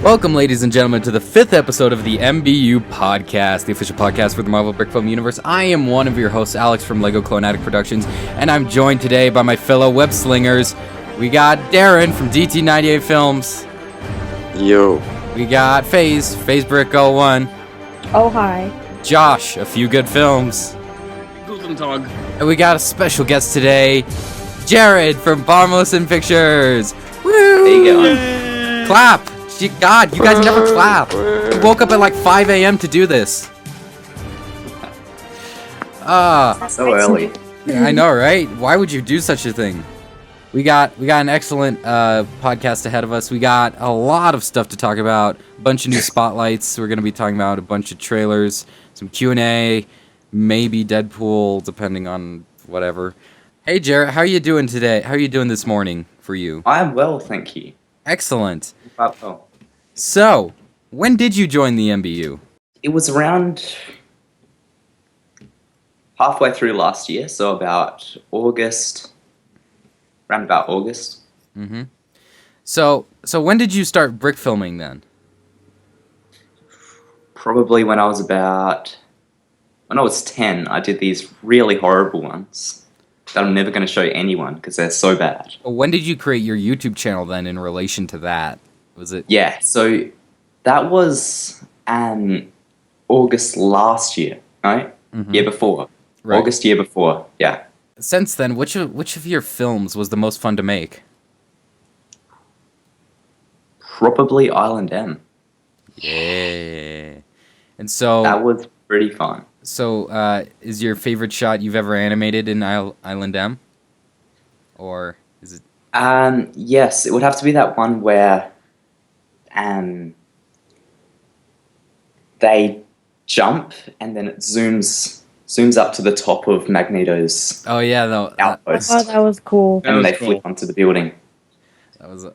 Welcome, ladies and gentlemen, to the 5th episode of the MBU podcast, the official podcast for the Marvel Brickfilm universe. I am one of your hosts, Alex from Legocloneaddict Productions, and I'm joined today by my fellow web slingers. We got Darren from DT98 Films. Yo. We got FaZe Brick 01. Oh, hi. Josh, A Few Good Films. Guten Tag. And we got a special guest today, Jared from Palmerson Pictures. Woo! There you go. Clap! God, you guys never clap. You woke up at like 5 a.m. to do this. So early. I know, right? Why would you do such a thing? We got an excellent podcast ahead of us. We got a lot of stuff to talk about. A bunch of new spotlights. We're going to be talking about a bunch of trailers, some Q&A, maybe Deadpool, depending on whatever. Hey, Jarrett, how are you doing today? How are you doing this morning for you? I am well, thank you. Excellent. Oh. So, when did you join the MBU? It was around halfway through last year, so about August. Around about August. Mm-hmm. So when did you start brick filming then? Probably when I was 10, I did these really horrible ones that I'm never going to show anyone because they're so bad. When did you create your YouTube channel then in relation to that? Was it? Yeah, so that was August last year, right? Mm-hmm. Year before. Right. August year before, yeah. Since then, which of your films was the most fun to make? Probably Island M. Yeah. And so That was pretty fun. So, is your favorite shot you've ever animated in Island M? Or is it? Yes, it would have to be that one where they jump and then it zooms up to the top of Magneto's Oh yeah, no. outpost, Oh, that was cool. and was they cool. flip onto the building. That was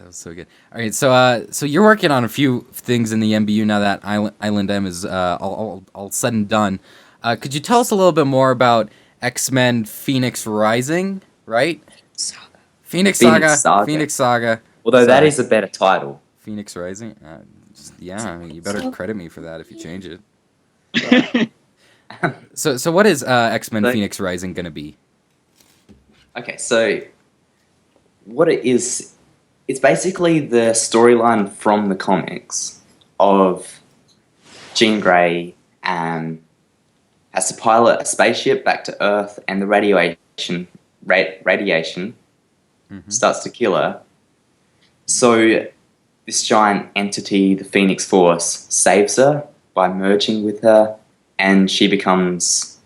so good. All right, so you're working on a few things in the MBU now that Island M is all said and done. Could you tell us a little bit more about X-Men Phoenix Rising? Right? Phoenix Saga. Although that Sorry. is a better title. Phoenix Rising. You better credit me for that if you change it. So what is X-Men Phoenix Rising gonna be? Okay, so what it is, it's basically the storyline from the comics of Jean Grey has to pilot a spaceship back to Earth, and the radiation starts to kill her. So this giant entity, the Phoenix Force, saves her by merging with her, and she becomes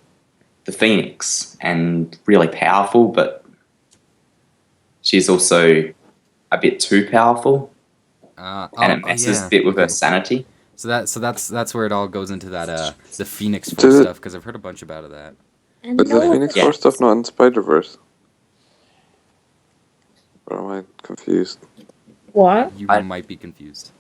the Phoenix and really powerful, but she's also a bit too powerful, and it messes a bit with her sanity. So that's where it all goes into that the Phoenix Force stuff, because I've heard a bunch about that. But the Phoenix Force stuff not in Spider-Verse? Or am I confused? What? You might be confused.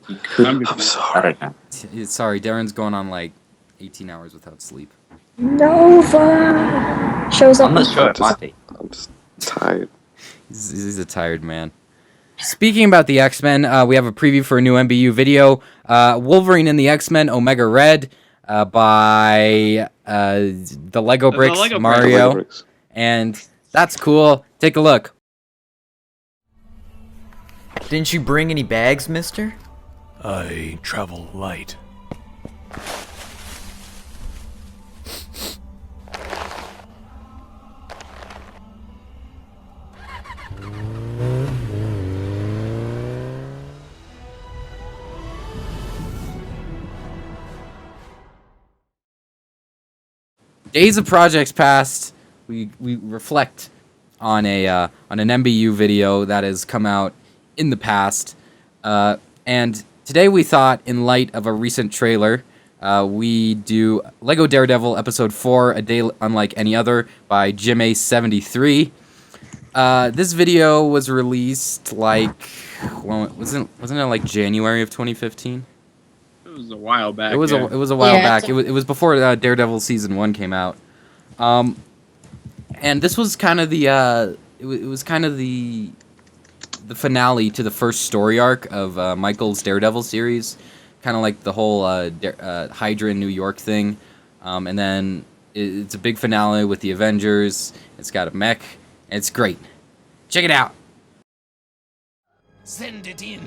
You could, I'm I sorry. don't know. Sorry, Darren's going on like 18 hours without sleep. Nova shows up. I'm not sure it might be. I'm just tired. He's a tired man. Speaking about the X-Men, we have a preview for a new MBU video. Wolverine and the X-Men, Omega Red, by the Lego Bricks, Lego Mario. Bricks. And that's cool. Take a look. Didn't you bring any bags, mister? I travel light. Days of projects past, we reflect on an MBU video that has come out in the past, and today we thought, in light of a recent trailer, we do Lego Daredevil Episode 4, A Day Unlike Any Other by Jim A73. This video was released wasn't it like January of 2015? It was a while back. It was a while back. It was before Daredevil season 1 came out. And this was kind of the it was kind of the the finale to the first story arc of Michael's Daredevil series, kind of like the whole Hydra in New York thing, and then it's a big finale with the Avengers. It's got a mech, and it's great. Check it out. Send it in.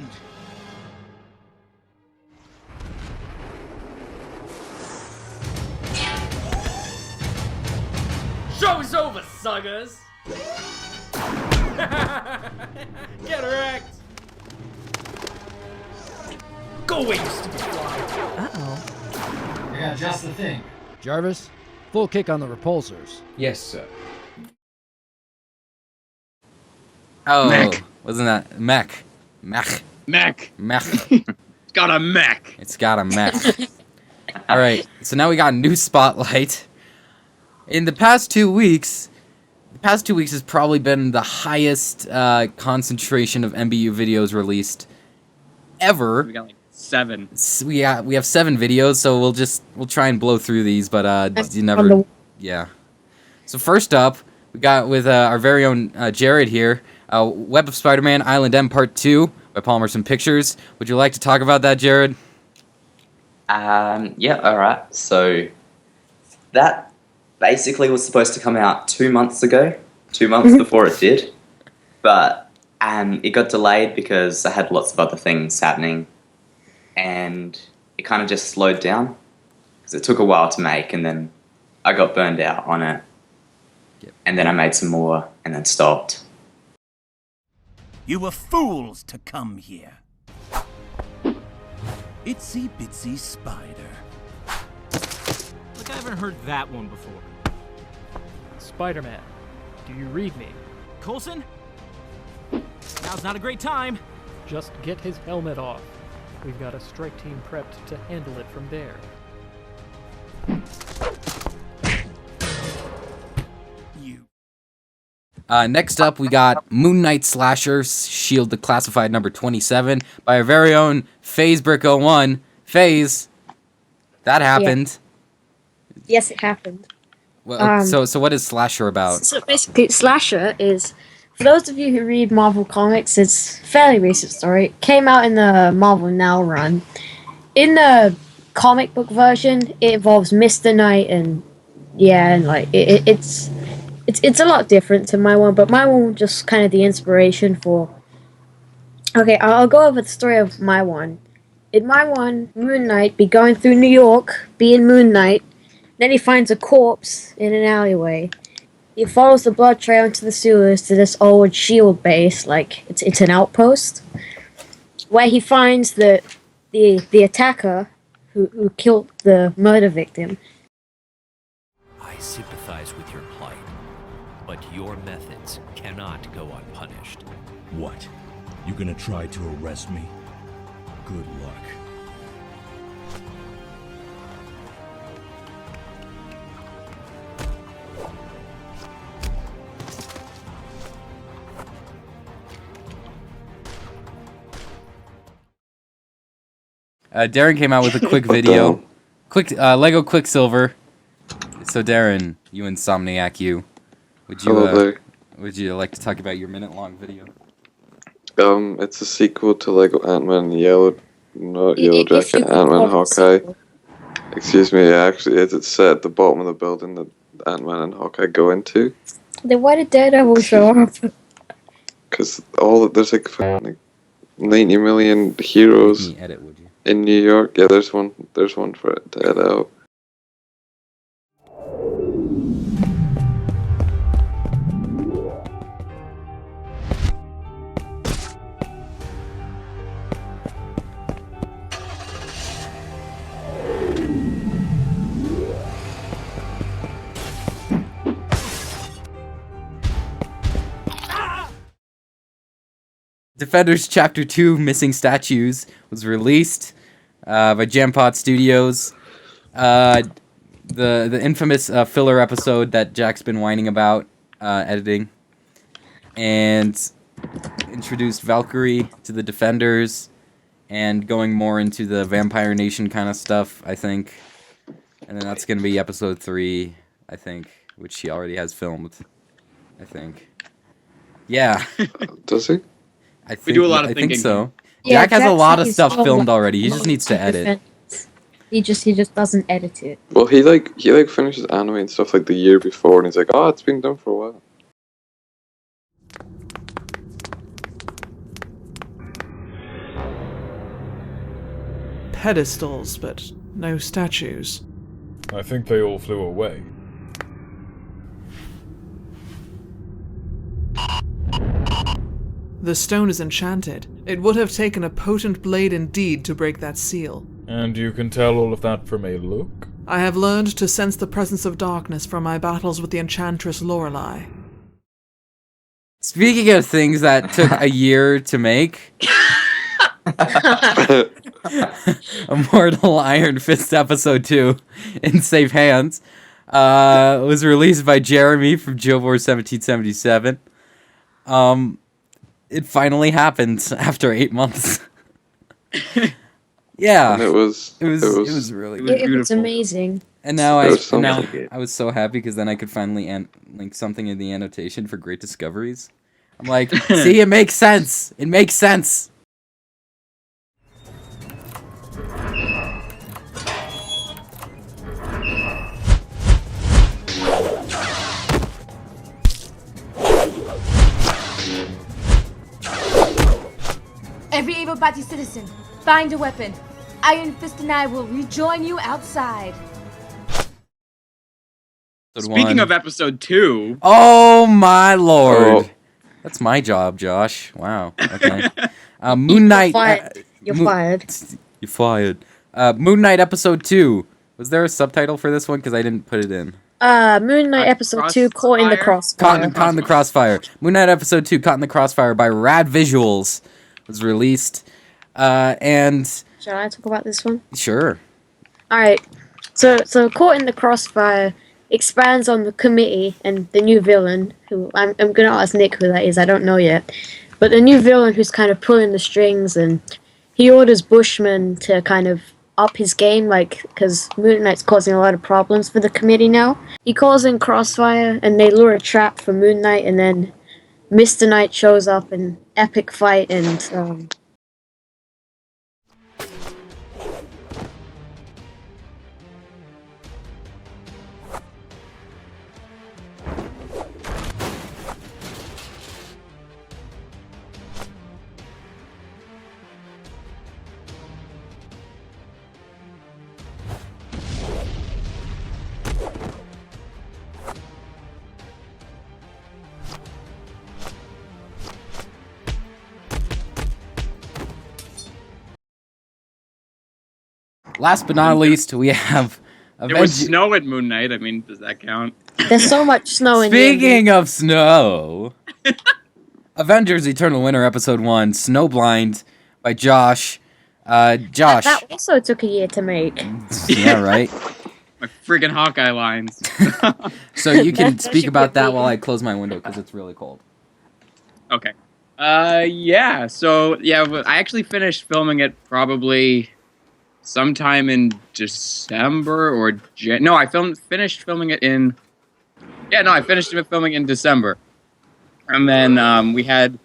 Show's over, suckers! Get wrecked! Go away, you stupid fly! Yeah, just the thing. Jarvis, full kick on the repulsors. Yes, sir. Oh, Mech. wasn't that mech? Mech. Mech. Mech. It's got a mech. It's got a mech. All right, so now we got a new spotlight. In the past 2 weeks, has probably been the highest concentration of MBU videos released ever. We got like 7. We have 7 videos, so we'll try and blow through these, but you never. On the- Yeah. So first up, we got with our very own Jared here, Web of Spider-Man Island M Part 2 by Palmerson Pictures. Would you like to talk about that, Jared? Yeah, alright. So that basically was supposed to come out 2 months ago, 2 months before it did. But it got delayed because I had lots of other things happening. And it kind of just slowed down. Because it took a while to make, and then I got burned out on it. Yep. And then I made some more, and then stopped. You were fools to come here. Itsy bitsy spider. Like I haven't heard that one before. Spider-Man, do you read me? Coulson? Now's not a great time. Just get his helmet off. We've got a strike team prepped to handle it from there. You. Next up, we got Moon Knight Slasher Shield Declassified number 27 by our very own FaZe Brick01. FaZe, that happened. Yes, it happened. Well, so what is Slasher about? So basically, Slasher is, for those of you who read Marvel Comics, it's a fairly recent story. It came out in the Marvel Now run. In the comic book version, it involves Mr. Knight, and like it's a lot different to my one, but my one was just kind of the inspiration for. Okay, I'll go over the story of my one. In my one, Moon Knight be going through New York, being Moon Knight. Then he finds a corpse in an alleyway. He follows the blood trail into the sewers to this old shield base, like it's an outpost, where he finds the attacker who killed the murder victim. I sympathize with your plight, but your methods cannot go unpunished. What? You gonna try to arrest me? Good luck. Darren came out with a quick video. Lego Quicksilver. So Darren, you insomniac, would you like to talk about your minute-long video? It's a sequel to Lego Ant-Man Yellow Jacket, Ant-Man Hawkeye. Excuse me, actually, it's set at the bottom of the building that Ant-Man and Hawkeye go into. Then why did Daredevil show up? Because there's like 90 million heroes Can you edit, would you? in New York. Yeah, there's one for it to edit out. Defenders Chapter 2 Missing Statues was released by Jampot Studios. The infamous filler episode that Jack's been whining about editing. And introduced Valkyrie to the Defenders and going more into the Vampire Nation kind of stuff, I think. And then that's going to be episode 3, I think, which she already has filmed, I think. Yeah. Does he? I think, We do a lot of I think thinking. so. Yeah, Jack has a lot of sees stuff so filmed much already. He just needs to edit. defense. He just doesn't edit it. Well, he finishes anime and stuff like the year before, and he's like, oh, it's been done for a while. Pedestals, but no statues. I think they all flew away. The stone is enchanted. It would have taken a potent blade indeed to break that seal. And you can tell all of that from a look? I have learned to sense the presence of darkness from my battles with the enchantress Lorelei. Speaking of things that took a year to make, Immortal Iron Fist Episode 2 in safe hands was released by Jeremy from Joe War 1777. It finally happened after 8 months. Yeah, And it was really good. It was amazing. And now I was so happy because then I could finally link something in the annotation for Great Discoveries. I'm like, see, it makes sense. It makes sense. Every able-bodied citizen, find a weapon. Iron Fist and I will rejoin you outside. Speaking of episode 2. Oh my lord. Oh. That's my job, Josh. Wow. Okay. Moon Knight. You're fired. You're fired. Moon Knight episode 2. Was there a subtitle for this one? Because I didn't put it in. Moon Knight episode 2, Caught in the Crossfire. Caught in the Crossfire. Moon Knight episode 2, Caught in the Crossfire by Rad Visuals was released. And shall I talk about this one? Sure. Alright. So Caught in the Crossfire expands on the committee and the new villain, who I'm gonna ask Nick who that is, I don't know yet. But the new villain who's kind of pulling the strings, and he orders Bushman to kind of up his game, like, because Moon Knight's causing a lot of problems for the committee now. He calls in Crossfire, and they lure a trap for Moon Knight, and then Mr. Knight shows up in epic fight, and last but not least, we have... There was snow at Moon Knight. I mean, does that count? There's so much snow in Speaking of snow... Avengers Eternal Winter Episode 1, Snowblind by Josh. Josh. That also took a year to make. Yeah, right? My friggin' Hawkeye lines. So you can speak about that while I close my window, because it's really cold. Okay. Yeah, so, yeah, I actually finished filming it probably sometime in December or... No, I finished filming it in... Yeah, no, I finished filming in December. And then we had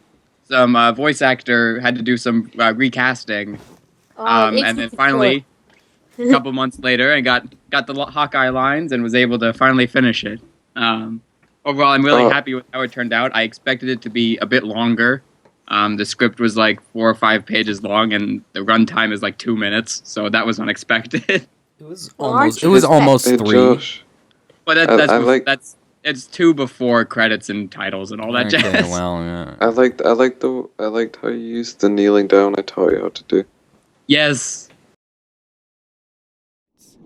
some voice actor had to do some recasting. And then finally, a couple months later, I got the Hawkeye lines and was able to finally finish it. Overall, I'm really happy with how it turned out. I expected it to be a bit longer. The script was like 4 or 5 pages long, and the runtime is like 2 minutes, so that was unexpected. It was almost 3. Josh, but it's 2 before credits and titles and all that jazz. Well, yeah. I liked how you used the kneeling down I taught you how to do. Yes.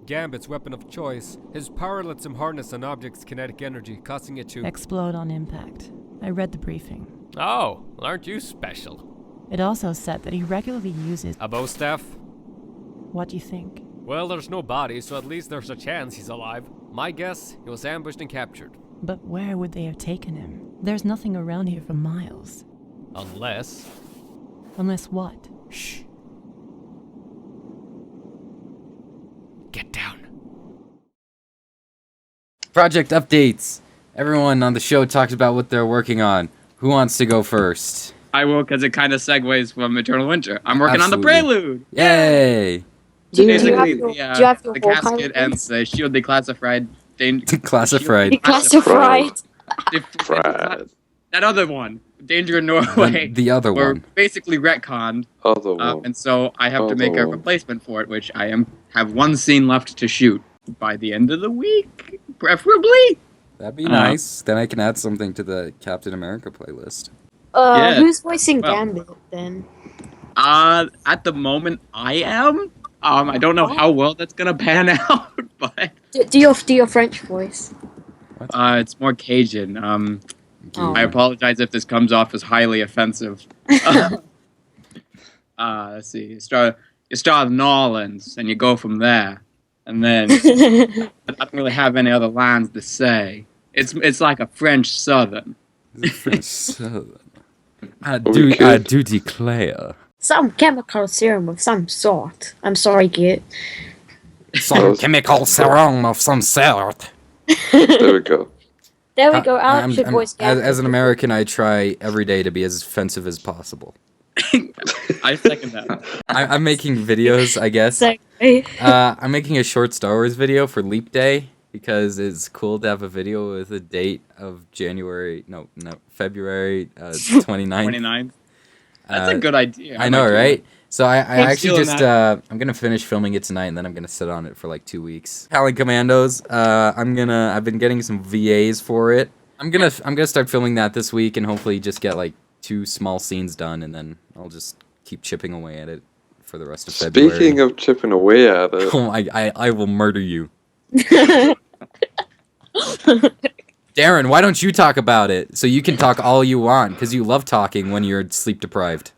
Gambit's weapon of choice. His power lets him harness an object's kinetic energy, causing it to explode on impact. I read the briefing. Oh, well, aren't you special? It also said that he regularly uses a bow staff. What do you think? Well, there's no body, so at least there's a chance he's alive. My guess, he was ambushed and captured. But where would they have taken him? There's nothing around here for miles. Unless... Unless what? Shh. Get down. Project updates. Everyone on the show talks about what they're working on. Who wants to go first? I will, because it kind of segues from Eternal Winter. I'm working on the Absolutely. Prelude. Yay! Do you have Basically, your, the, do you have your the Hawkeye casket and reference? the shield declassified. Classified. Declassified. Fred. That other one, Danger in Norway. The other were one. basically retconned. Other one. And so I have to make a Other one. replacement for it, which I have one scene left to shoot by the end of the week, preferably. That'd be nice. Then I can add something to the Captain America playlist. Yeah. Who's voicing Well. Gambit then? At the moment, I am. I don't know how well that's gonna pan out, but Do your French voice. it's more Cajun. I apologize if this comes off as highly offensive. Let's see. You start in New Orleans, and you go from there, and then I don't really have any other lines to say. It's like a French Southern. French Southern. I do declare. Some chemical serum of some sort. I'm sorry, Git. Some chemical serum of some sort. There we go. There we go. Alex should voice Gambit. As an American, I try every day to be as offensive as possible. I second that. I'm making videos, I guess. I'm making a short Star Wars video for Leap Day because it's cool to have a video with a date of February 29th. 29th. That's a good idea. I know, right? So I actually just that. I'm gonna finish filming it tonight, and then I'm gonna sit on it for like 2 weeks. Howling Commandos. I've been getting some VAs for it. I'm gonna start filming that this week, and hopefully just get like 2 small scenes done, and then I'll just keep chipping away at it for the rest of February. Speaking of chipping away at it, oh, I will murder you. Darren, why don't you talk about it so you can talk all you want because you love talking when you're sleep deprived.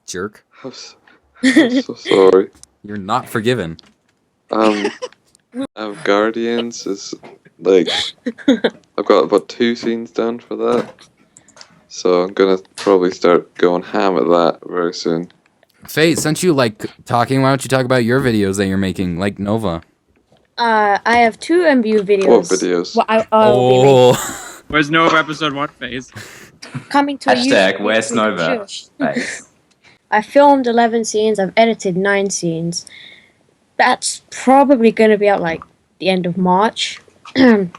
Jerk. I'm so sorry. You're not forgiven. Guardians is like I've got about 2 scenes done for that, so I'm gonna probably start going ham at that very soon. Faye, since you like talking, why don't you talk about your videos that you're making, like Nova? I have 2 MBU videos. What videos? Well, Where's Nova episode 1 phase? Coming to Hashtag a where's Nova? I filmed 11 scenes. I've edited 9 scenes. That's probably going to be out like the end of March. And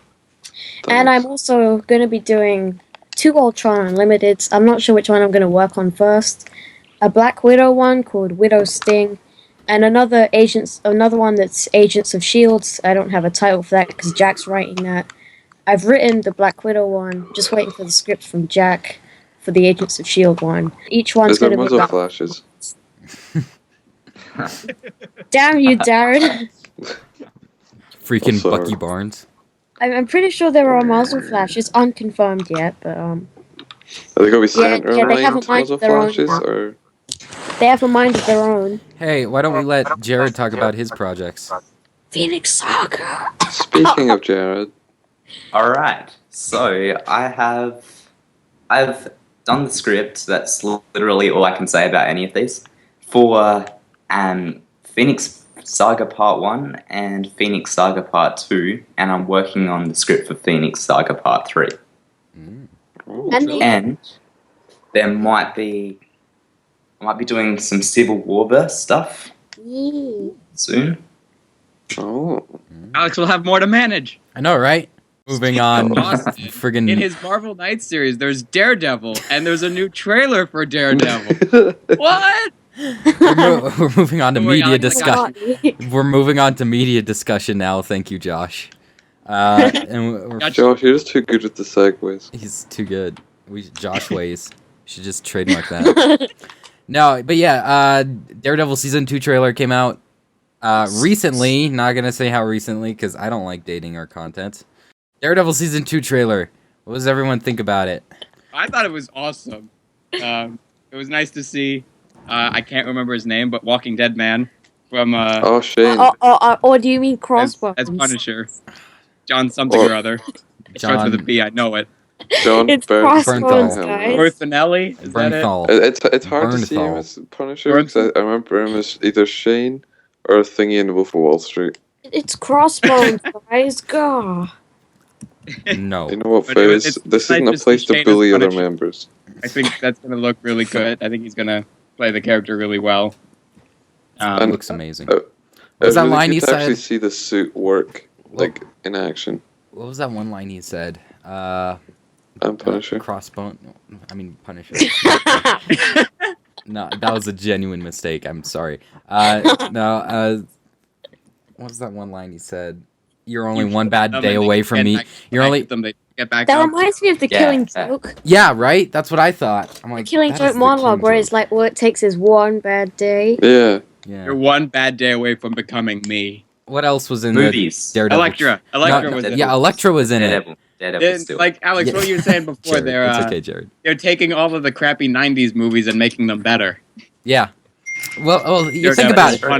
I'm also going to be doing 2 Ultron Unlimiteds. I'm not sure which one I'm going to work on first. A Black Widow one called Widow Sting. And another one that's Agents of Shields. I don't have a title for that because Jack's writing that. I've written the Black Widow one, just waiting for the script from Jack for the Agents of Shield one. Each one's going to be muzzle about... flashes. Damn you, Darren. Freaking Bucky Barnes. I'm pretty sure there are muzzle flashes, unconfirmed yet, but Are they gonna be center they have a mind muzzle of their own flashes now. or? They have a mind of their own. Hey, why don't we let Jared talk about his projects? Phoenix Saga. Speaking of Jared. Alright, so I've done the script. That's literally all I can say about any of these. For Phoenix Saga Part 1 and Phoenix Saga Part 2, and I'm working on the script for Phoenix Saga Part 3. And there might be doing some Civil War verse stuff soon. Oh. Alex will have more to manage. I know, right? Moving on. Friggin' In his Marvel Knights series, there's Daredevil, and there's a new trailer for Daredevil. What? We're moving on to media discussion. God. We're moving on to media discussion now. Thank you, Josh. And Josh, you're just too good with the segues. He's too good. Josh ways. We should just trademark that. No, but yeah, Daredevil Season 2 trailer came out recently. Not gonna say how recently, because I don't like dating our content. Daredevil Season 2 trailer. What does everyone think about it? I thought it was awesome. It was nice to see. I can't remember his name, but Walking Dead man from. Shane. Or do you mean Crossbones? As Punisher, John something or other. It starts with a B. I know it. John It's Crossbones, guys. Berthinelli. Is that it? It's hard to see him as Punisher because I remember him as either Shane or Thingy in the Wolf of Wall Street. It's Crossbones, guys. Go. No. You know what, Faiz? This isn't a place to bully other members. I think that's gonna look really good. I think he's gonna play the character really well. It looks amazing. What was that line he to actually said? see the suit work like in action. What was that one line he said? I'm Punisher. Crossbone. I mean Punisher. No, that was a genuine mistake. I'm sorry. No. What was that one line he said? You're only one bad day away from me. You're only. They get back That out. reminds me of the Killing Joke. Yeah, right. That's what I thought. I'm like Killing that Joke is the monologue, Killing where Joke. it's like, all it takes is one bad day. Yeah. Yeah. You're one bad day away from becoming me. What else was in Movies? the Daredevil? Electra was in it. Yeah, Electra was in it. Daredevil still. Like Alex, what you were saying before, Jared, it's okay, Jared. They're taking all of the crappy '90s movies and making them better. Yeah. Well, you Daredevil, think about it. Punisher,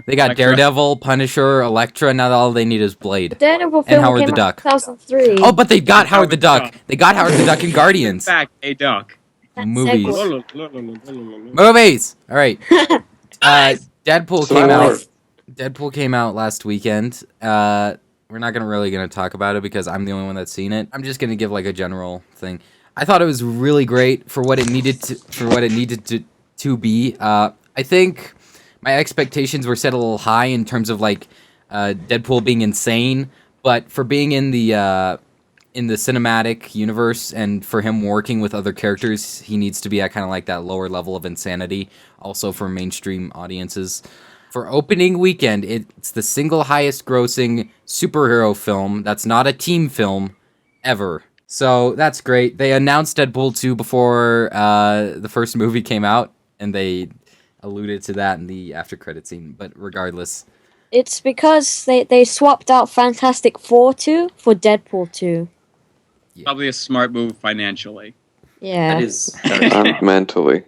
They got Electra. Daredevil, Punisher, Electra. Now all they need is Blade Daredevil and film Howard came the out Duck. in 2003. Oh, but they got Howard the Duck. They got Howard the Duck in Guardians. In fact, a duck. Movies. Segue. Movies. All right. Deadpool came out last weekend. We're not gonna talk about it because I'm the only one that's seen it. I'm just gonna give like a general thing. I thought it was really great for what it needed to be. I think my expectations were set a little high in terms of like Deadpool being insane, but for being in the cinematic universe and for him working with other characters, he needs to be at kind of like that lower level of insanity. Also for mainstream audiences. For opening weekend, it's the single highest grossing superhero film that's not a team film ever. So that's great. They announced Deadpool 2 before the first movie came out, and they alluded to that in the after credit scene. But regardless, It's because they swapped out Fantastic Four 2 for Deadpool 2. Probably a smart move financially. Yeah. That is And mentally.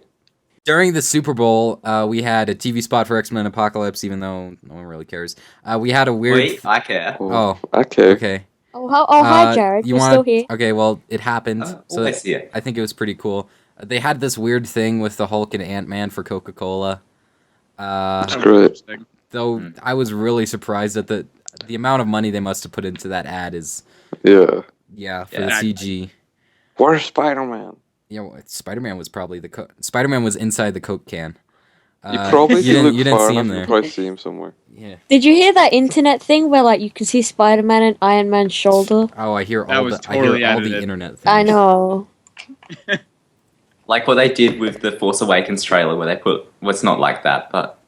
during the Super Bowl, we had a TV spot for X-Men Apocalypse, even though no one really cares. We had a weird... Wait, I care. Oh, I care. okay. Hi, Jared. You You're wanna... still here. Okay, well, it happened. So I see it. I think it was pretty cool. They had this weird thing with the Hulk and Ant-Man for Coca-Cola. That's great. Though I was really surprised at the amount of money they must have put into that ad is... Yeah. For the CG. Where's Spider-Man? Yeah, well, Spider-Man was probably Spider-Man was inside the Coke can. You probably you look didn't far see enough, him you there. probably see him somewhere. Yeah. Did you hear that internet thing where like you can see Spider-Man and Iron Man's shoulder? Oh, I hear That all was the I hear totally all the edited. internet things. I know. Like what they did with the Force Awakens trailer, where they put it's not like that, but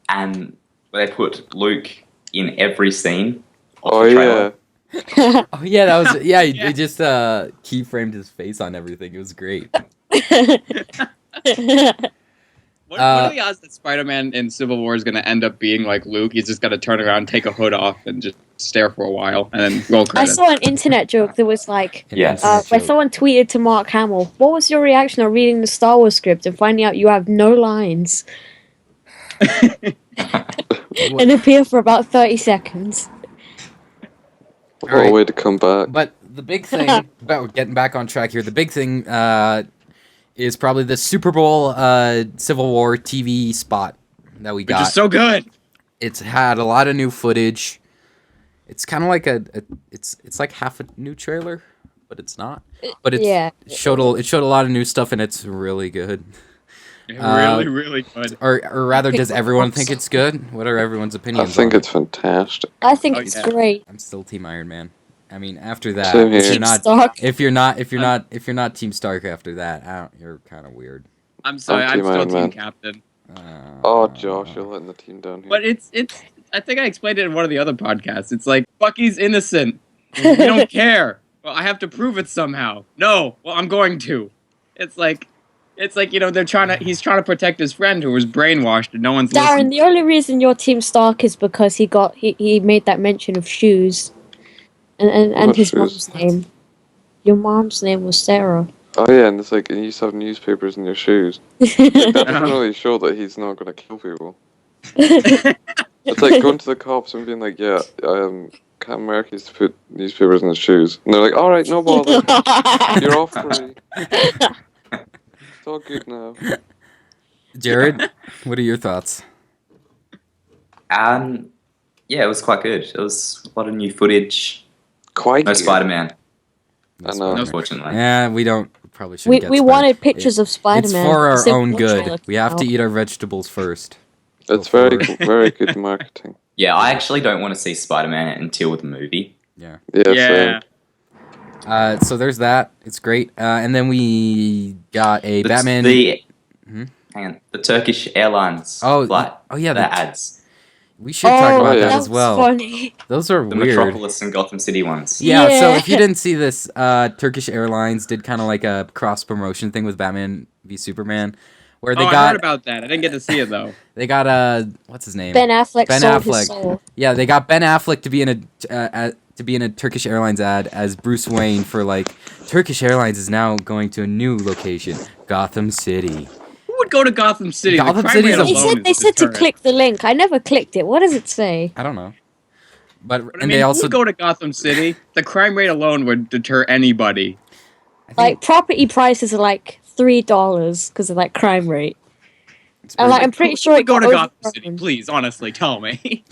where they put Luke in every scene of Oh the trailer. yeah. Oh yeah, that was He just keyframed his face on everything. It was great. What are the odds that Spider-Man in Civil War is going to end up being like Luke? He's just got to turn around, take a hood off, and just stare for a while, and then roll I credits. saw an internet joke that was like, Yes. where someone tweeted to Mark Hamill, "What was your reaction on reading the Star Wars script and finding out you have no lines and appear for about 30 seconds?" What a way to come back. But the big thing about getting back on track here, the big thing is probably the Super Bowl Civil War TV spot that we got. Which is so good. It's had a lot of new footage. It's kind of like it's like half a new trailer, but it's not. But it showed a lot of new stuff, and it's really good. Really good. Or rather, does everyone think it's good? What are everyone's I opinions? think on it's fantastic. I think it's great. I'm still Team Iron Man. I mean, after that, Same here. if you're not Team Stark after that, you're kind of weird. I'm sorry, I'm Team still Iron Team Man. Captain. Oh, Josh, you're letting the team down here. But it's. I think I explained it in one of the other podcasts. It's like Bucky's innocent. We don't care. Well, I have to prove it somehow. No. Well, I'm going to. It's like he's trying to protect his friend who was brainwashed and no one's Darren, listening. the only reason you're Team Stark is because he made that mention of shoes, and What his shoes? mom's name. Your mom's name was Sarah. Oh yeah, and it's like you used to have newspapers in your shoes. That doesn't really show that he's not going to kill people. It's like going to the cops and being like, yeah, Captain America used to put newspapers in his shoes. And they're like, alright, no bother. You're off free. It's all good now. Jared, what are your thoughts? Yeah, it was quite good. It was a lot of new footage. Quite No good. Spider-Man, I know. unfortunately. Yeah, we don't. probably shouldn't get We Spider- wanted pictures of Spider-Man. It's for our Civil own War good. trailer We have to came eat our vegetables first. It's very good marketing. Yeah, I actually don't want to see Spider-Man until the movie. Yeah. Yeah. Same. So there's that. It's great. And then we got a Batman. Hang on. The Turkish Airlines flight. Oh yeah, the ads. We should talk about that as well. Funny. Those are The weird. Metropolis and Gotham City ones. Yeah, so if you didn't see this, Turkish Airlines did kind of like a cross promotion thing with Batman v Superman, where they I got heard about that. I didn't get to see it though. they got what's his name? Ben Affleck Ben sold Affleck. his soul. Yeah, they got Ben Affleck to be in a Turkish Airlines ad as Bruce Wayne for like Turkish Airlines is now going to a new location, Gotham City. Who would go to Gotham City? Gotham City's They said to click the link. I never clicked it. What does it say? I don't know. But I and mean, they who also would go to Gotham City? The crime rate alone would deter anybody. Like property prices are like $3 because of like crime rate. And like I'm pretty sure it Go to got Gotham City, please. Honestly, tell me.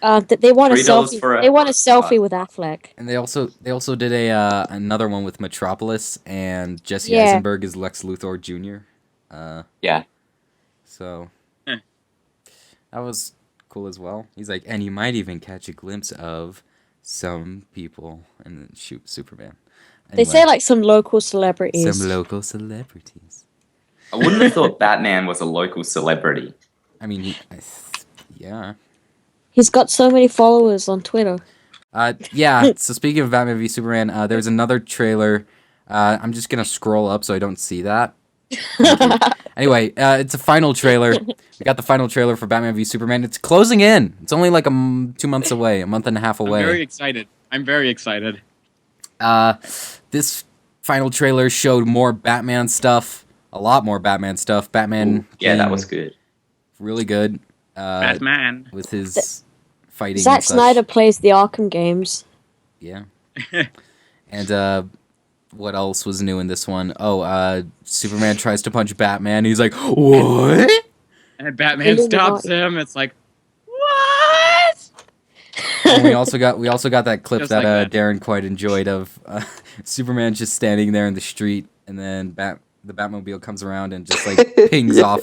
They want a $3 selfie. for a- They want a selfie with Affleck. And they also did another one with Metropolis and Jesse Yeah. Eisenberg as Lex Luthor Jr. Yeah. So that was cool as well. He's like, and you might even catch a glimpse of some people and then shoot Superman. They say like some local celebrities. Some local celebrities. I wouldn't have thought Batman was a local celebrity. I mean, yeah. He's got so many followers on Twitter. Yeah. So speaking of Batman v Superman, there's another trailer. I'm just gonna scroll up so I don't see that. Anyway, it's a final trailer. We got the final trailer for Batman v Superman. It's closing in. It's only like 2 months away, a month and a half away. I'm very excited. This final trailer showed more Batman stuff. A lot more Batman stuff. Batman. Yeah, that was good. Really good. Batman. With his fighting. Zack and such. Snyder plays the Arkham games. Yeah. And what else was new in this one? Oh, Superman tries to punch Batman. He's like, what? And Batman stops him. It's like, what? And we also got that clip Just that, like that. Darren quite enjoyed of Superman just standing there in the street, and then the Batmobile comes around and just like pings off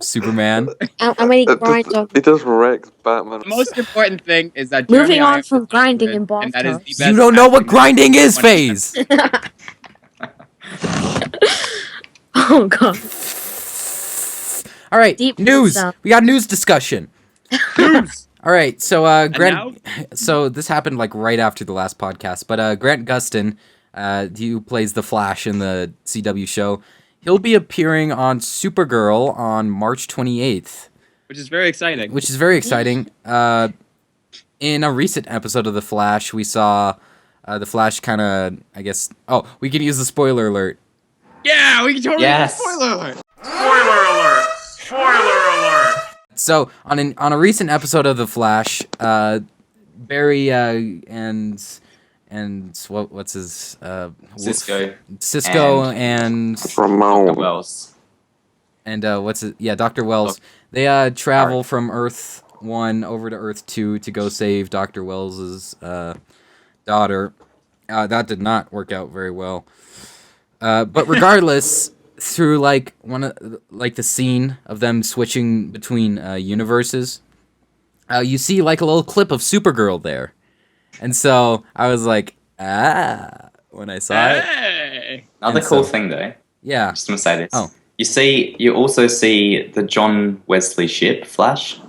Superman. How many grinds on? He just wrecks Batman. The most important thing is that Moving Jeremy on Irons from is grinding good, in and that is the bathtubs. best You don't know what acting grinding in is, 20 FaZe! Oh god. All right, Deep news. stuff. We got news discussion. News. All right, so Grant. now? So this happened like right after the last podcast, but Grant Gustin, who plays the Flash in the CW show, he'll be appearing on Supergirl on March 28th, Which is very exciting. which is very exciting. In a recent episode of the Flash, we saw the Flash kind of, I guess. Oh, we can use the spoiler alert. Yeah, we can totally Yes. spoiler alert. Spoiler alert! Spoiler alert! So on a recent episode of The Flash, Barry and what's his Cisco and Ramon. Dr. Wells. and what's it? Yeah, Dr. Wells. They travel from Earth 1 over to Earth 2 to go save Dr. Wells's daughter. That did not work out very well. But regardless, through like the scene of them switching between universes, you see like a little clip of Supergirl there, and so I was like, when I saw it. Hey. Another And cool so- thing though. Yeah. Just want to say this. Oh. You also see the John Wesley ship, Flash.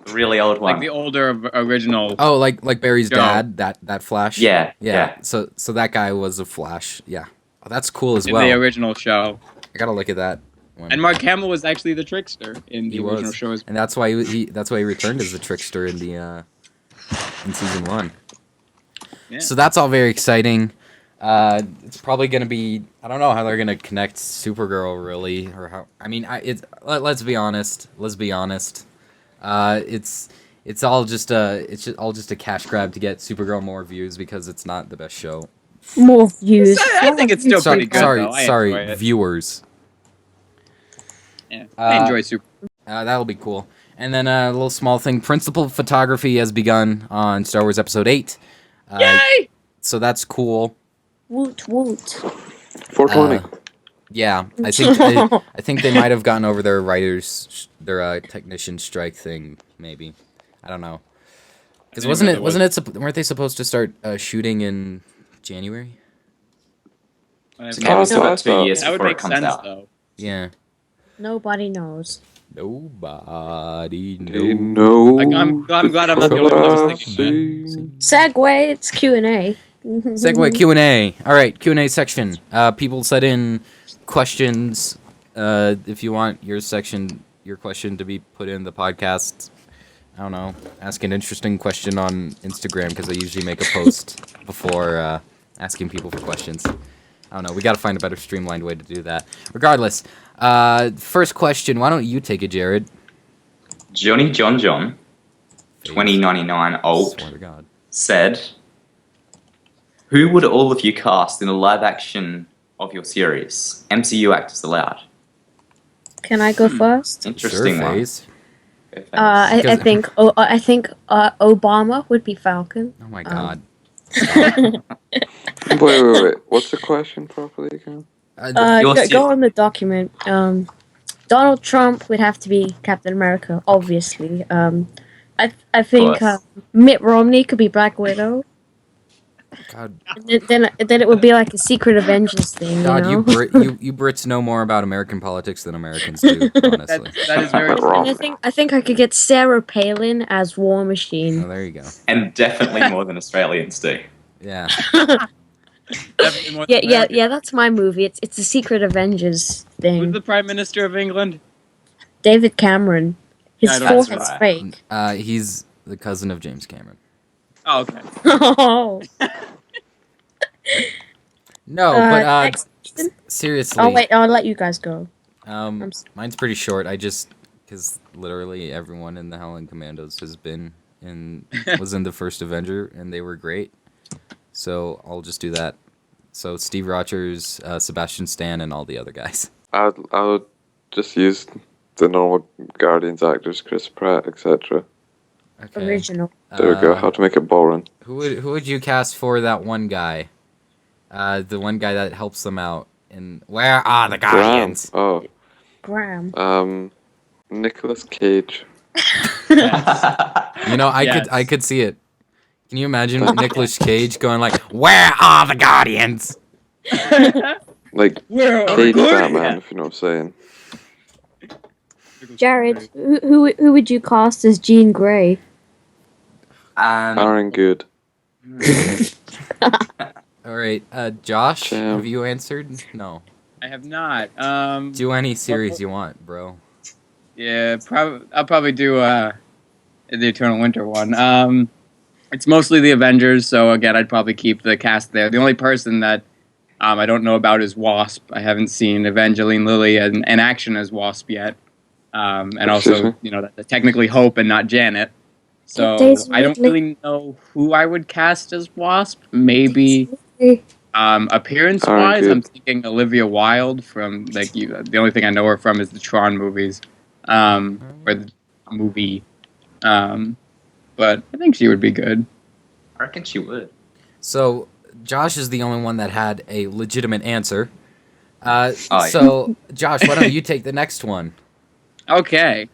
The really old one. Like the older original. Oh, like Barry's Joe. dad, that Flash. Yeah. So that guy was a Flash. Yeah. Oh, that's cool as in well. the original show. I gotta look at that one. And Mark Hamill was actually the trickster in the He original was, show. and that's why he returned as the trickster in the in season 1. Yeah. So that's all very exciting. It's probably gonna be, I don't know how they're gonna connect Supergirl really, or how. I mean, let's be honest. It's all just a cash grab to get Supergirl more views because it's not the best show. More views. I think it's still pretty good. though. I enjoy it. Viewers. Yeah, I enjoy Super. That'll be cool. And then a little small thing: principal photography has begun on Star Wars Episode 8. Yay! So that's cool. Woot woot. 420. Yeah, I think they might have gotten over their technician strike thing. Maybe, I don't know. Because weren't they supposed to start shooting in January? About 2 years that would before make it comes sense, out. though. Yeah. Nobody knows. Nobody knows. Like, I'm glad I'm not the only one that was thinking that. Segue, it's Q&A. Segue Q&A. All right, Q&A section. People set in questions. If you want your question to be put in the podcast, I don't know, ask an interesting question on Instagram, because I usually make a post before asking people for questions. I don't know. We got to find a better streamlined way to do that. Regardless, first question. Why don't you take it, Jared? Johnny John 2099 alt Swear to God. said, "Who would all of you cast in the live action of your series? MCU actors allowed." Can I go first? Interesting Sure, one. Faze. I think Obama would be Falcon. Oh my God. Wait. What's the question properly again? Go on the document. Donald Trump would have to be Captain America, obviously. I think Mitt Romney could be Black Widow. God. Then it would be like a Secret Avengers thing. God, you know? you Brits know more about American politics than Americans do, honestly. That is very true. And I think I could get Sarah Palin as War Machine. Oh, there you go. And definitely more than Australians do. Yeah. Yeah, that's my movie. It's a Secret Avengers thing. Who's the Prime Minister of England? David Cameron. His forehead's fake. He's the cousin of James Cameron. Oh, okay. Oh. No, but seriously. Oh wait, I'll let you guys go. Mine's pretty short. Because literally everyone in the Howling Commandos was in the first Avenger, and they were great. So I'll just do that. So Steve Rogers, Sebastian Stan, and all the other guys. I would just use the normal Guardians actors, Chris Pratt, etc. Okay. Original. There we go. How to make it boring. Who would you cast for that one guy? The one guy that helps them out. And where are the Guardians? Graham. Nicolas Cage. You know, I could see it. Can you imagine Nicolas Cage going like, "Where are the Guardians?" Like Cage Batman, if you know what I'm saying. Jared, who would you cast as Jean Grey? Aaron Good. All right, Josh, have you answered? No. I have not. Do any series you want, bro. Yeah, I'll probably do the Eternal Winter one. It's mostly the Avengers, so again, I'd probably keep the cast there. The only person that I don't know about is Wasp. I haven't seen Evangeline Lilly in action as Wasp yet. And also, technically Hope and not Janet. So I don't really know who I would cast as Wasp. Maybe appearance-wise, I'm thinking Olivia Wilde from the only thing I know her from is the Tron movies, or the movie. But I think she would be good. I reckon she would. So Josh is the only one that had a legitimate answer. So Josh, why don't you take the next one? Okay.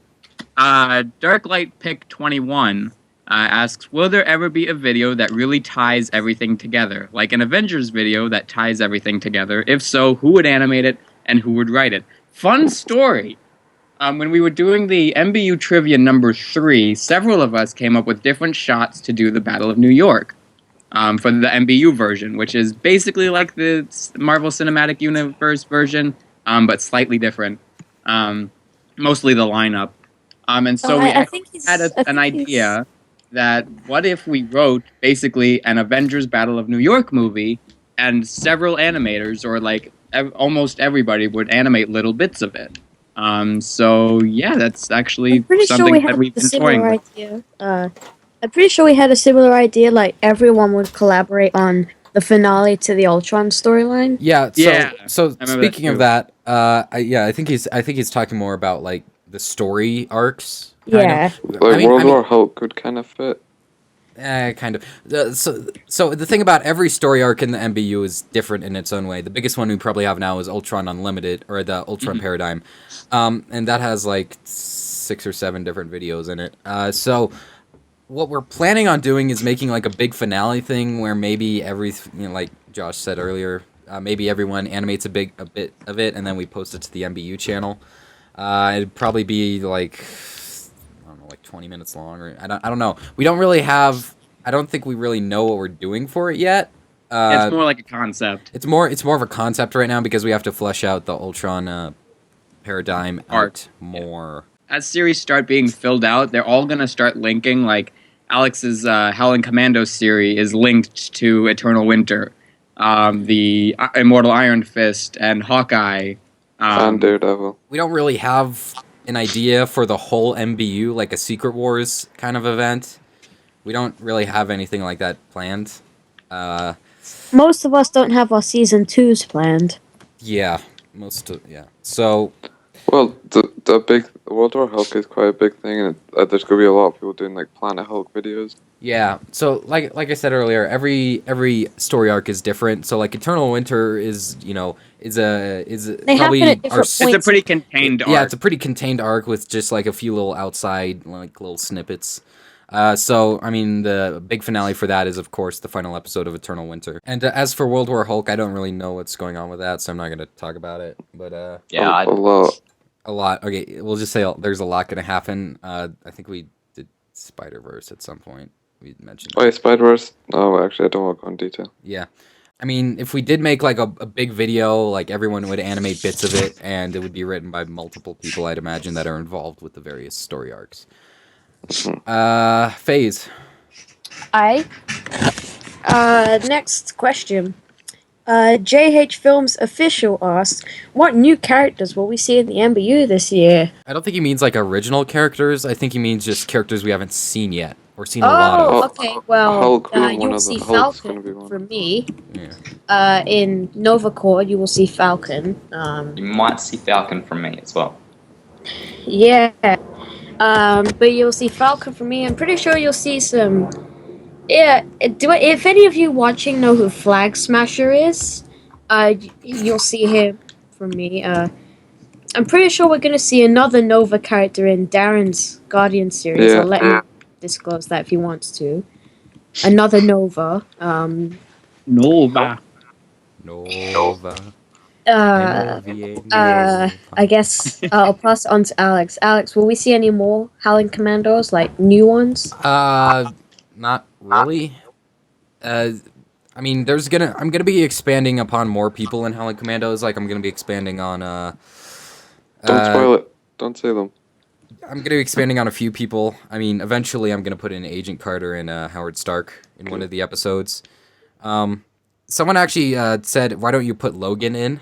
Darklight Pick 21 asks, will there ever be a video that really ties everything together? Like an Avengers video that ties everything together? If so, who would animate it and who would write it? Fun story. When we were doing the MBU trivia number 3, several of us came up with different shots to do the Battle of New York for the MBU version, which is basically like the Marvel Cinematic Universe version, but slightly different. Mostly the lineup. And so we had an idea that what if we wrote basically an Avengers Battle of New York movie and several animators, or almost everybody, would animate little bits of it. So yeah, that's actually something that we've been toying with. I'm pretty sure we had a similar idea, like everyone would collaborate on the finale to the Ultron storyline. Yeah. So speaking of that, I think he's talking more about like the story arcs. Yeah. World War Hulk would kind of fit. Kind of. So the thing about every story arc in the MBU is different in its own way. The biggest one we probably have now is Ultron Unlimited, or the Ultron Paradigm, and that has like 6 or 7 different videos in it. So what we're planning on doing is making like a big finale thing where maybe like Josh said earlier, maybe everyone animates a bit of it, and then we post it to the MBU channel. It'd probably be like, I don't know, like 20 minutes long, or I don't know. We don't really have. I don't think we really know what we're doing for it yet. It's more like a concept. It's more of a concept right now because we have to flesh out the Ultron Paradigm art more. As series start being filled out, they're all gonna start linking. Like Alex's Howling Commando series is linked to Eternal Winter, the Immortal Iron Fist, and Hawkeye. And Daredevil. We don't really have an idea for the whole MBU, like a Secret Wars kind of event. We don't really have anything like that planned. Most of us don't have our season 2s planned. Yeah, So, well, the big World War Hulk is quite a big thing, and there's gonna be a lot of people doing like Planet Hulk videos. yeah. So, like I said earlier, every story arc is different. So, like Eternal Winter is They probably happen at different It's a pretty contained arc. Yeah, it's a pretty contained arc with just like a few little outside like little snippets. So, I mean, the big finale for that is, of course, the final episode of Eternal Winter. And as for World War Hulk, I don't really know what's going on with that, so I'm not going to talk about it. But Yeah, a lot. Okay, we'll just say there's a lot going to happen. I think we did Spider-Verse at some point. We mentioned. Oh, yeah, Spider-Verse. No, actually, I don't want to go in detail. Yeah. I mean, if we did make like a big video, like everyone would animate bits of it, and it would be written by multiple people, I'd imagine, that are involved with the various story arcs. Phase. Next question. JH Films Official asks, what new characters will we see in the MBU this year? I don't think he means like original characters. I think he means just characters we haven't seen yet, or seen a lot of. Oh, okay. Well, you will see Falcon from me. Yeah. In Nova Corps, you will see Falcon. You might see Falcon from me as well. Yeah. But you'll see Falcon from me. I'm pretty sure you'll see some. Yeah. If any of you watching know who Flag Smasher is, you'll see him from me. I'm pretty sure we're gonna see another Nova character in Darren's Guardian series. Yeah. I'll let him disclose that if he wants to. Another Nova. Nova. I guess I'll pass it on to Alex. Alex, will we see any more Howling Commandos, like new ones? Not really. I mean, I'm gonna be expanding upon more people in Howling Commandos. Like, I'm gonna be expanding on. Don't spoil it. Don't say them. I'm gonna be expanding on a few people. I mean, eventually, I'm gonna put in Agent Carter and Howard Stark in one of the episodes. Someone actually said, "Why don't you put Logan in?"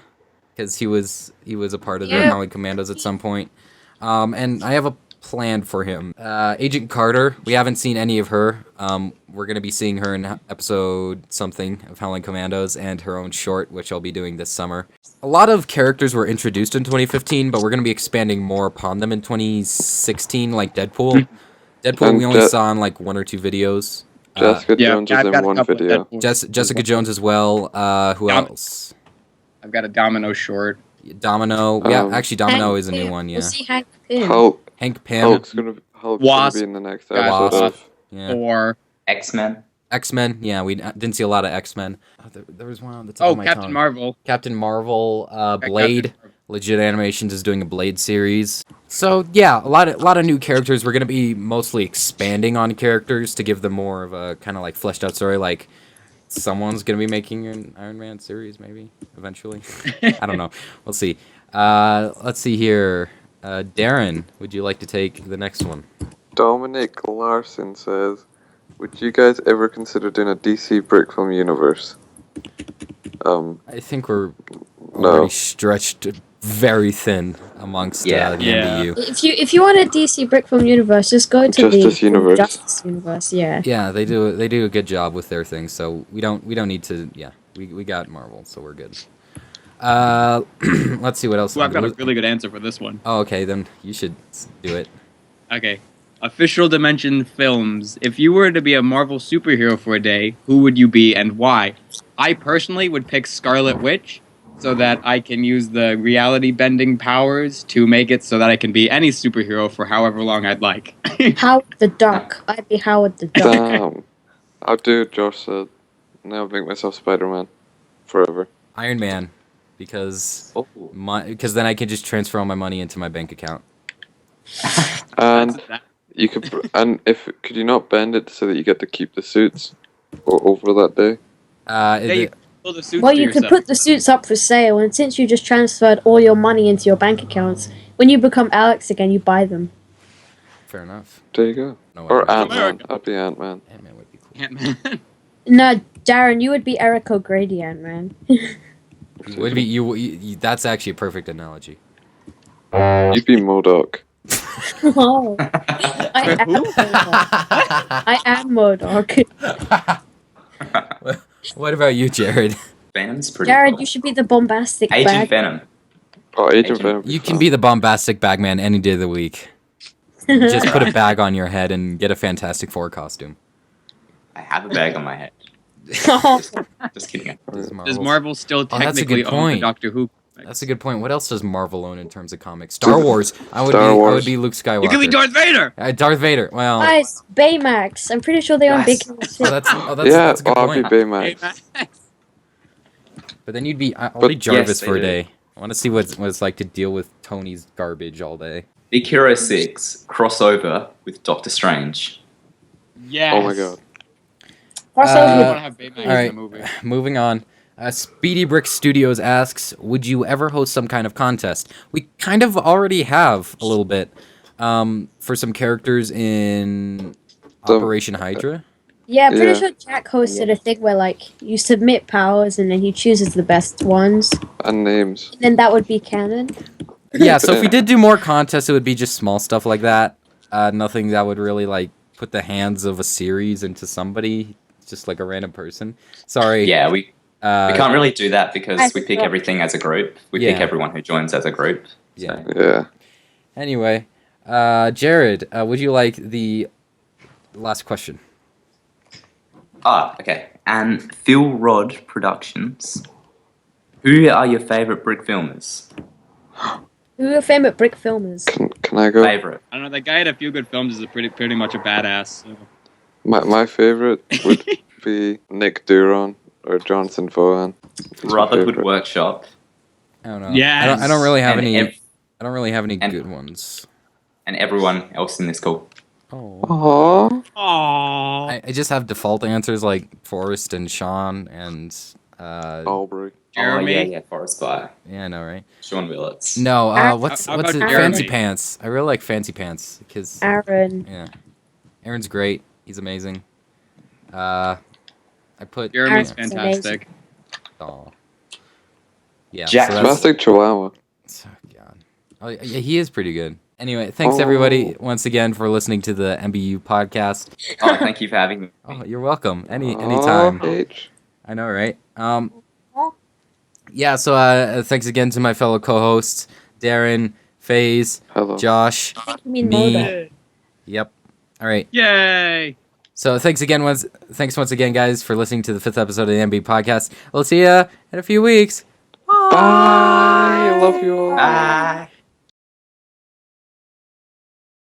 Because he was a part of the Howling Commandos at some point. And I have a plan for him. Agent Carter, we haven't seen any of her. We're going to be seeing her in episode something of Howling Commandos and her own short, which I'll be doing this summer. A lot of characters were introduced in 2015, but we're going to be expanding more upon them in 2016, like Deadpool. Deadpool we only saw in like 1 or 2 videos. Jessica Jones is in one video. Jessica Jones as well. Who else? I've got a Domino short. Domino. Yeah, actually, Domino is a new one. Yeah. We'll see Hank Pym. Hank Pym. Hulk's gonna be in the next episode. Or X-Men. X-Men. Yeah, we didn't see a lot of X-Men. There was one on the top of my Captain tongue. Marvel. Captain Marvel. Blade. Legit Animations is doing a Blade series. So yeah, a lot of new characters. We're gonna be mostly expanding on characters to give them more of a kind of like fleshed out story. Like someone's gonna be making an Iron Man series maybe eventually. I don't know. We'll see. Let's see here. Darren, would you like to take the next one? Dominic Larson says, "Would you guys ever consider doing a DC Brickfilm universe?" I think we're already stretched very thin amongst the MBU. If you want a DC Brickfilm universe, just go to Justice the Universe. Justice Universe. Yeah. Yeah, they do a good job with their things, so we don't need to. Yeah, we got Marvel, so we're good. Let's see what else. Well, I've got a really good answer for this one. Oh, okay, then you should do it. Okay. Official Dimension Films. If you were to be a Marvel superhero for a day, who would you be and why? I personally would pick Scarlet Witch so that I can use the reality bending powers to make it so that I can be any superhero for however long I'd like. Howard the Duck. I'd be Howard the Duck. Damn. I'll do what Josh said. Now make myself Spider-Man. Forever. Iron Man, because then I can just transfer all my money into my bank account. And you could, could you not bend it so that you get to keep the suits over that day? You can pull the suits Well, to you could yourself. put the suits up for sale, and since you just transferred all your money into your bank accounts, when you become Alex again, you buy them. Fair enough. There you go. No, or Ant-Man. I'd be Ant-Man. Ant-Man would be cool. Ant-Man. No, Darren, you would be Eric O'Grady, Ant-Man. Would be you? That's actually a perfect analogy. You'd be MODOK. Oh, I am MODOK. What about you, Jared? Venom's pretty Jared, cool. you should be the bombastic Agent bag. Venom. Oh, Agent Venom. You can be the bombastic bagman any day of the week. Just put a bag on your head and get a Fantastic Four costume. I have a bag on my head. Oh. Just kidding. Does Marvel still technically own the Doctor Who? That's a good point. What else does Marvel own in terms of comics? Star Wars. I would be Luke Skywalker. You could be Darth Vader. Darth Vader. Well, Guys, Baymax. I'm pretty sure they own Big Hero 6. that's a good I'll point. be Baymax. But then you'd be I'll be Jarvis yes, for a they day. I want to see what it's like to deal with Tony's garbage all day. Big Hero 6 crossover with Doctor Strange. Yes. Oh my god. Have Baymax all right, in the movie. moving on. Speedy Brick Studios asks, would you ever host some kind of contest? We kind of already have a little bit for some characters in Operation Hydra. Yeah, I'm pretty sure Jack hosted a thing where, like, you submit powers and then he chooses the best ones. And names. And then that would be canon. Yeah, so if we did do more contests, it would be just small stuff like that. Nothing that would really, like, put the hands of a series into somebody, just like a random person. Sorry. Yeah, we can't really do that because we pick everything as a group. We pick everyone who joins as a group. Yeah. So. Yeah. Anyway, Jared, would you like the last question? Okay. And Phil Rod Productions. Who are your favourite brick filmers? Who are your favorite brick filmers? Can I go? Favourite. I don't know. That guy at A Few Good Films is pretty much a badass. So. My favorite would be Nick Duron or Jonathan Fohan. Brotherhood Workshop. I don't know. Yes. I don't really have And any. ev- I don't really have any good ones. And everyone else in this call. Aww. I just have default answers like Forrest and Sean and Aubrey. Jeremy. Oh, yeah, Forrest Fire. Yeah, I know, right? Sean Willits. No, what's How it? about Fancy Jeremy? Pants. I really like Fancy Pants because Aaron. yeah, Aaron's great. He's amazing. I put Jeremy's Aaron's fantastic. Oh. Yeah. Jack so that's, Spastic Chihuahua. oh, God. Oh, yeah, he is pretty good. Anyway, thanks everybody once again for listening to the MBU podcast. Oh, thank you for having me. Oh, you're welcome. Anytime. H. I know, right? Yeah, so thanks again to my fellow co-hosts, Darren, FaZe, Hello. Josh, You mean me. Moda. Yep. All right. Yay! So thanks once again, guys, for listening to the 5th episode of the MB podcast. We'll see ya in a few weeks. Bye. I love you all. Bye.